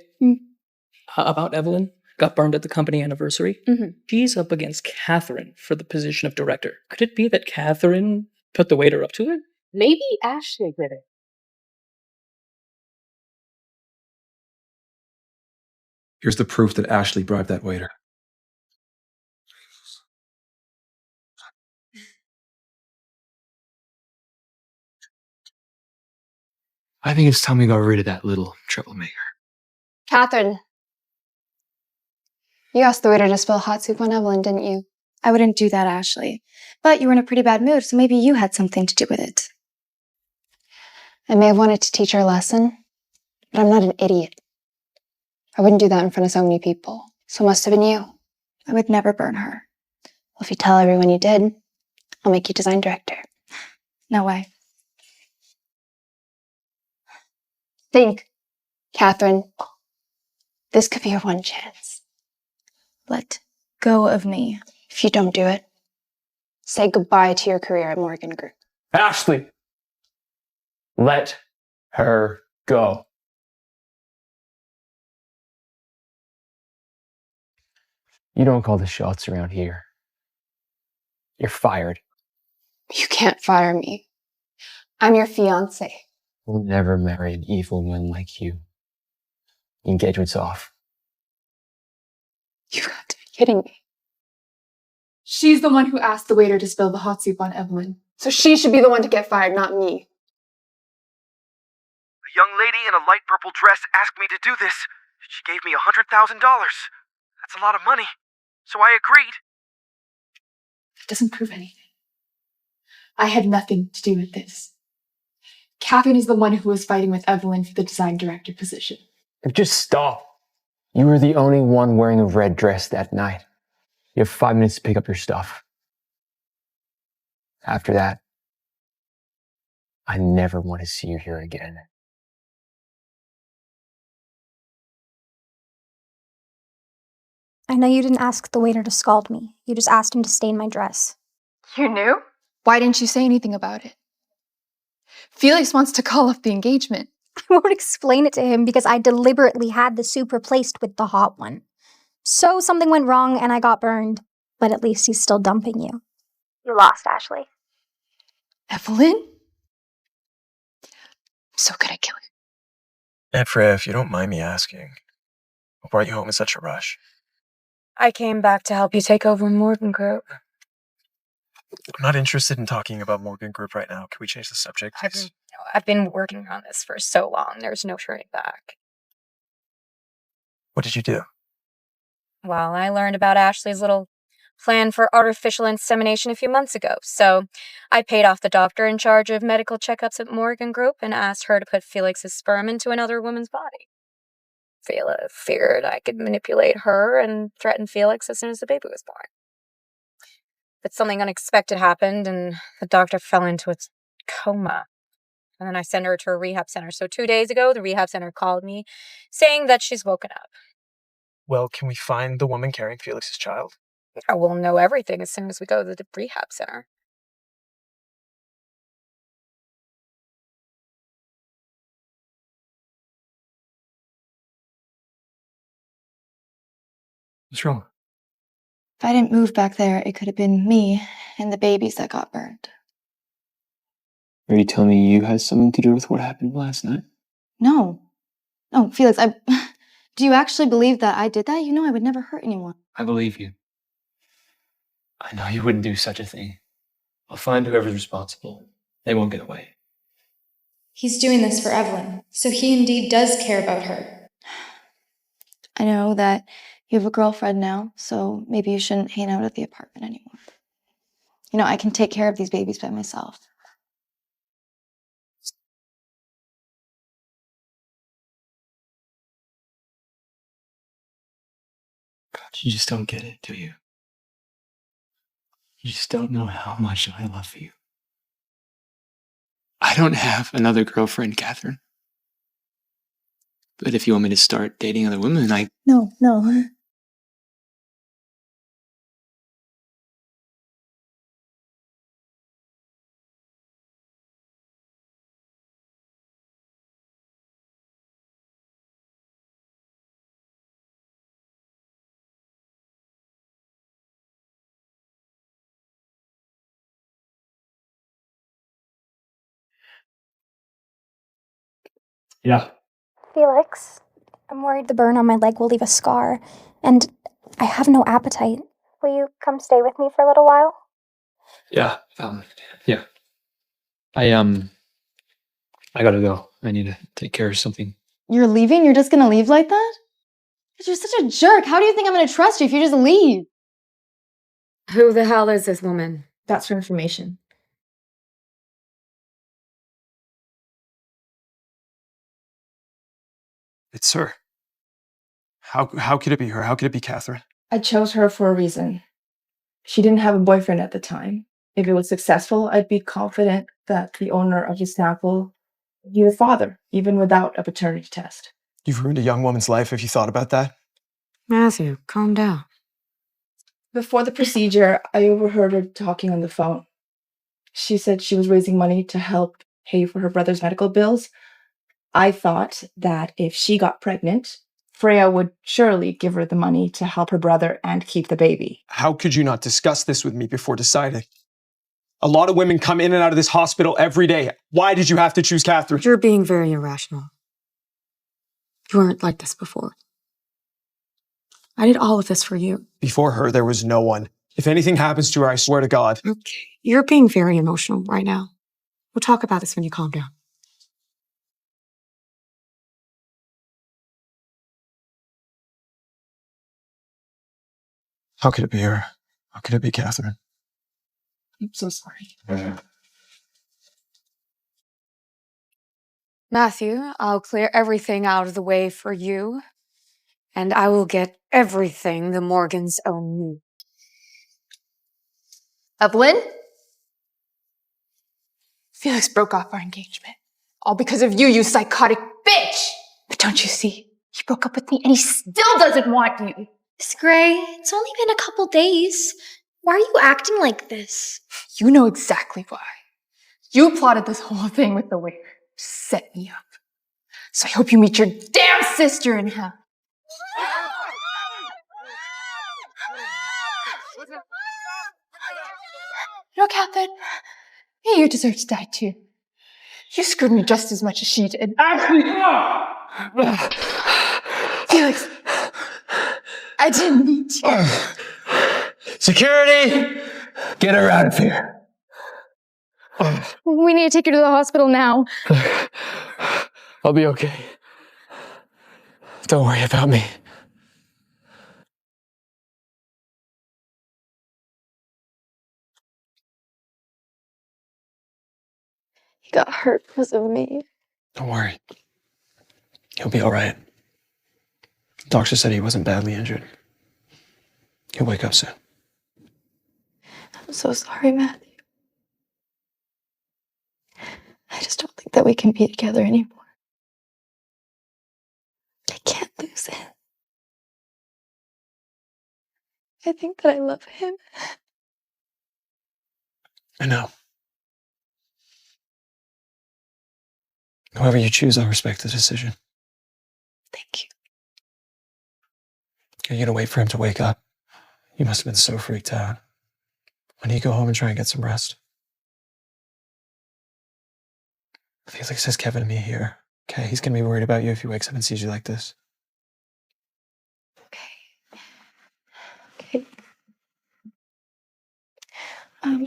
about Evelyn, got burned at the company anniversary. She's up against Katherine for the position of director. Could it be that Katherine put the waiter up to it? Maybe Ashley did it. Here's the proof that Ashley bribed that waiter. I think it's time we got rid of that little troublemaker. Katherine. You asked the waiter to spill hot soup on Evelyn, didn't you? I wouldn't do that, Ashley. But you were in a pretty bad mood, so maybe you had something to do with it. I may have wanted to teach her a lesson, but I'm not an idiot. I wouldn't do that in front of so many people. So it must have been you. I would never burn her. Well, if you tell everyone you did, I'll make you design director. No way. Think, Katherine. This could be your one chance. Let go of me. If you don't do it, say goodbye to your career at Morgan Group. Ashley! Let her go. You don't call the shots around here. You're fired. You can't fire me. I'm your fiancée. We'll never marry an evil woman like you. The engagement's off. You got to be kidding me. She's the one who asked the waiter to spill the hot soup on Evelyn. So she should be the one to get fired, not me. A young lady in a light purple dress asked me to do this. She gave me $100,000. That's a lot of money. So I agreed. That doesn't prove anything. I had nothing to do with this. Katherine is the one who was fighting with Evelyn for the design director position. Just stop. You were the only one wearing a red dress that night. You have 5 minutes to pick up your stuff. After that, I never want to see you here again. I know you didn't ask the waiter to scald me. You just asked him to stain my dress. You knew? Why didn't you say anything about it? Felix wants to call off the engagement. I won't explain it to him because I deliberately had the soup replaced with the hot one. So something went wrong and I got burned. But at least he's still dumping you. You lost, Ashley. Evelyn? I'm so gonna kill you. And Freya, if you don't mind me asking, what brought you home in such a rush? I came back to help you take over Morgan Group. I'm not interested in talking about Morgan Group right now. Can we change the subject, please? I've been working on this for so long. There's no turning back. What did you do? Well, I learned about Ashley's little plan for artificial insemination a few months ago. So I paid off the doctor in charge of medical checkups at Morgan Group and asked her to put Felix's sperm into another woman's body. Freya feared I could manipulate her and threaten Felix as soon as the baby was born. But something unexpected happened and the doctor fell into a coma. And then I sent her to a rehab center. So 2 days ago, the rehab center called me saying that she's woken up. Well, can we find the woman carrying Felix's child? I will know everything as soon as we go to the rehab center. What's wrong? If I didn't move back there, it could have been me and the babies that got burned. Are you telling me you had something to do with what happened last night? No. No, Felix, do you actually believe that I did that? You know I would never hurt anyone. I believe you. I know you wouldn't do such a thing. I'll find whoever's responsible. They won't get away. He's doing this for Evelyn, so he indeed does care about her. I know that you have a girlfriend now, so maybe you shouldn't hang out at the apartment anymore. You know, I can take care of these babies by myself. God, you just don't get it, do you? You just don't know how much I love you. I don't have another girlfriend, Katherine. But if you want me to start dating other women, No. Yeah. Felix, I'm worried the burn on my leg will leave a scar, and I have no appetite. Will you come stay with me for a little while? Yeah. Yeah. I gotta go. I need to take care of something. You're leaving? You're just gonna leave like that? You're such a jerk. How do you think I'm gonna trust you if you just leave? Who the hell is this woman? That's for information. It's her. How could it be her? How could it be Katherine? I chose her for a reason. She didn't have a boyfriend at the time. If it was successful, I'd be confident that the owner of his sample would be the father, even without a paternity test. You've ruined a young woman's life. Have you thought about that? Matthew, calm down. Before the procedure, I overheard her talking on the phone. She said she was raising money to help pay for her brother's medical bills. I thought that if she got pregnant, Freya would surely give her the money to help her brother and keep the baby. How could you not discuss this with me before deciding? A lot of women come in and out of this hospital every day. Why did you have to choose Katherine? You're being very irrational. You weren't like this before. I did all of this for you. Before her, there was no one. If anything happens to her, I swear to God. Okay. You're being very emotional right now. We'll talk about this when you calm down. How could it be her? How could it be Katherine? I'm so sorry. Matthew, I'll clear everything out of the way for you, and I will get everything the Morgans owe me. Evelyn? Felix broke off our engagement. All because of you, you psychotic bitch! But don't you see? He broke up with me and he still doesn't want you. Miss Gray, it's only been a couple days. Why are you acting like this? You know exactly why. You plotted this whole thing with the waiter. Set me up. So I hope you meet your damn sister in hell. You know, Katherine, maybe you deserve to die too. You screwed me just as much as she did. Felix, I didn't need you. Security! Get her out of here. We need to take her to the hospital now. I'll be okay. Don't worry about me. He got hurt because of me. Don't worry. He'll be all right. The doctor said he wasn't badly injured. He'll wake up soon. I'm so sorry, Matthew. I just don't think that we can be together anymore. I can't lose it. I think that I love him. I know. However you choose, I'll respect the decision. Thank you. You're gonna wait for him to wake up. You must have been so freaked out. When you go home and try and get some rest. Felix has Kevin and me here. Okay, he's gonna be worried about you if he wakes up and sees you like this. Okay.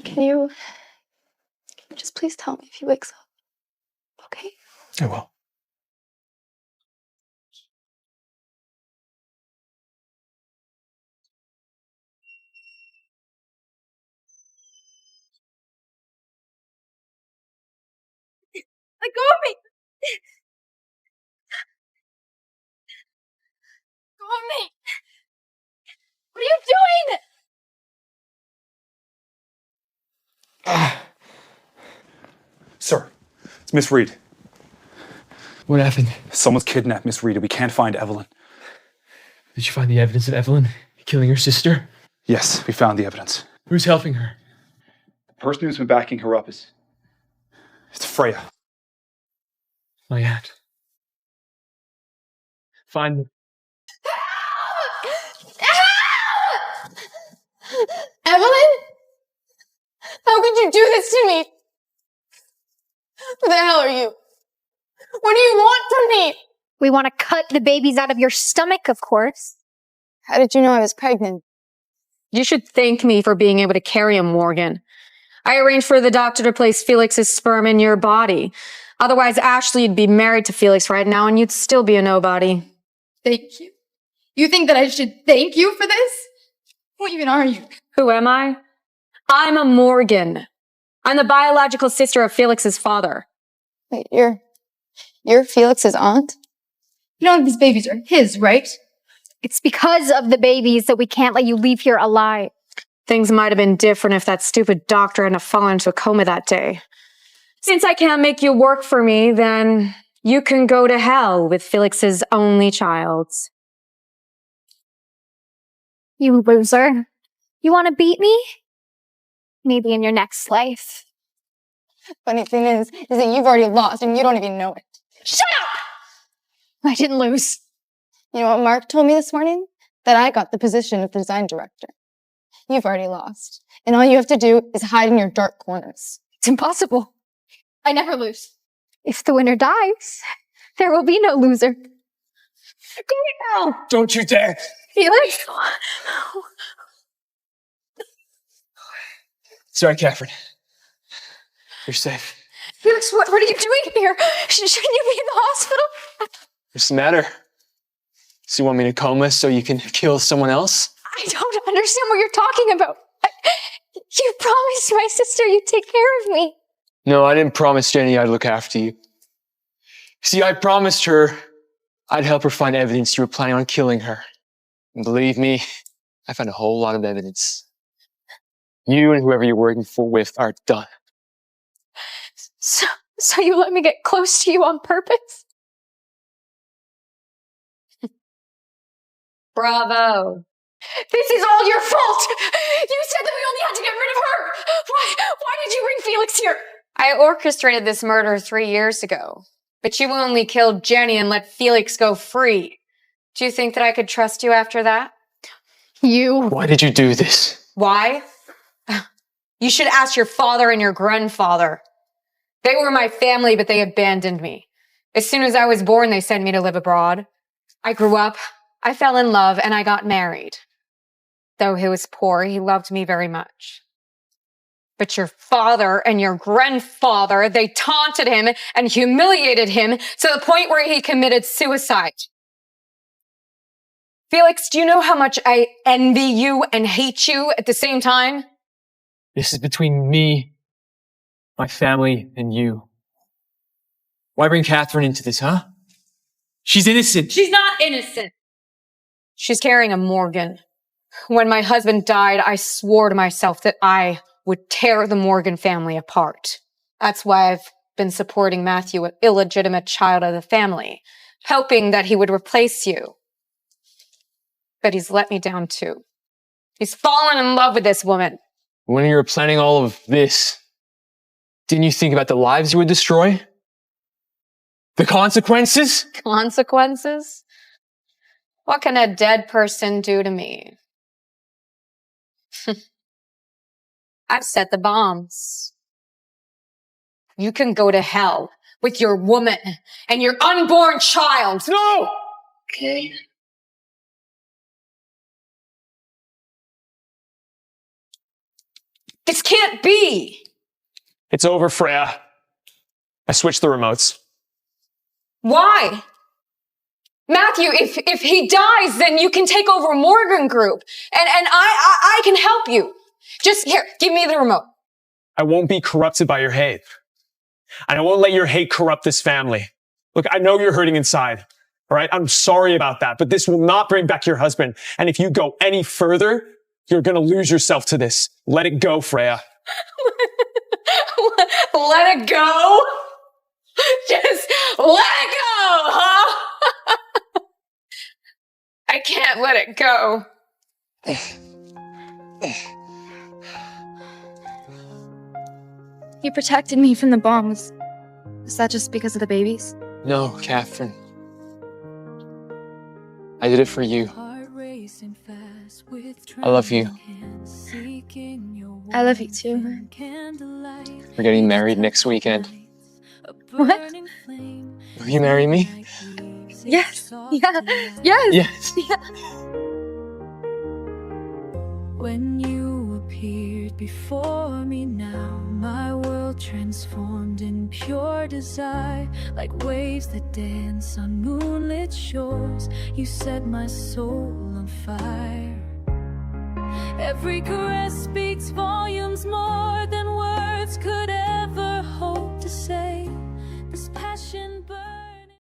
Can you just please tell me if he wakes up? Okay? I will. Let go of me! Go of me! What are you doing? Sir, it's Miss Reed. What happened? Someone's kidnapped Miss Reed. We can't find Evelyn. Did you find the evidence of Evelyn killing her sister? Yes, we found the evidence. Who's helping her? The person who's been backing her up is... It's Freya. My aunt. Find me. Evelyn? How could you do this to me? Who the hell are you? What do you want from me? We want to cut the babies out of your stomach, of course. How did you know I was pregnant? You should thank me for being able to carry him, Morgan. I arranged for the doctor to place Felix's sperm in your body. Otherwise, Ashley would be married to Felix right now and you'd still be a nobody. Thank you. You think that I should thank you for this? Who even are you? Who am I? I'm a Morgan. I'm the biological sister of Felix's father. Wait, you're Felix's aunt? None of these babies are his, right? It's because of the babies that we can't let you leave here alive. Things might have been different if that stupid doctor hadn't fallen into a coma that day. Since I can't make you work for me, then you can go to hell with Felix's only child. You loser. You want to beat me? Maybe in your next life. Funny thing is that you've already lost and you don't even know it. Shut up! I didn't lose. You know what Mark told me this morning? That I got the position of design director. You've already lost. And all you have to do is hide in your dark corners. It's impossible. I never lose. If the winner dies, there will be no loser. Go now! Don't you dare! Felix? Sorry, Katherine. You're safe. Felix, what are you doing here? Shouldn't you be in the hospital? What's the matter? So you want me in a coma so you can kill someone else? I don't understand what you're talking about. You promised my sister you'd take care of me. No, I didn't promise Jenny I'd look after you. See, I promised her I'd help her find evidence you were planning on killing her. And believe me, I found a whole lot of evidence. You and whoever you're working with are done. So you let me get close to you on purpose? Bravo. This is all your fault! You said that we only had to get rid of her! Why did you bring Felix here? I orchestrated this murder 3 years ago, but you only killed Jenny and let Felix go free. Do you think that I could trust you after that? Why did you do this? Why? You should ask your father and your grandfather. They were my family, but they abandoned me. As soon as I was born, they sent me to live abroad. I grew up, I fell in love, and I got married. Though he was poor, he loved me very much. But your father and your grandfather, they taunted him and humiliated him to the point where he committed suicide. Felix, do you know how much I envy you and hate you at the same time? This is between me, my family, and you. Why bring Katherine into this, huh? She's innocent. She's not innocent. She's carrying a Morgan. When my husband died, I swore to myself that I would tear the Morgan family apart. That's why I've been supporting Matthew, an illegitimate child of the family, hoping that he would replace you. But he's let me down too. He's fallen in love with this woman. When you were planning all of this, didn't you think about the lives you would destroy? The consequences? Consequences? What can a dead person do to me? I've set the bombs. You can go to hell with your woman and your unborn child. No! Okay. This can't be. It's over, Freya. I switched the remotes. Why? Matthew, if he dies, then you can take over Morgan Group. And I can help you. Just here, give me the remote. I won't be corrupted by your hate. And I won't let your hate corrupt this family. Look, I know you're hurting inside. All right? I'm sorry about that, but this will not bring back your husband. And if you go any further, you're going to lose yourself to this. Let it go, Freya. Let it go? Just let it go, huh? I can't let it go. You protected me from the bombs. Is that just because of the babies? No, Katherine. I did it for you. I love you. I love you too. We're getting married next weekend. What? Will you marry me? Yes. Yeah. Yes. Yes. Yeah. When you appeared before me now, my world transformed in pure desire, like waves that dance on moonlit shores. You set my soul on fire. Every caress speaks volumes more than words could ever hope to say. This passion burns.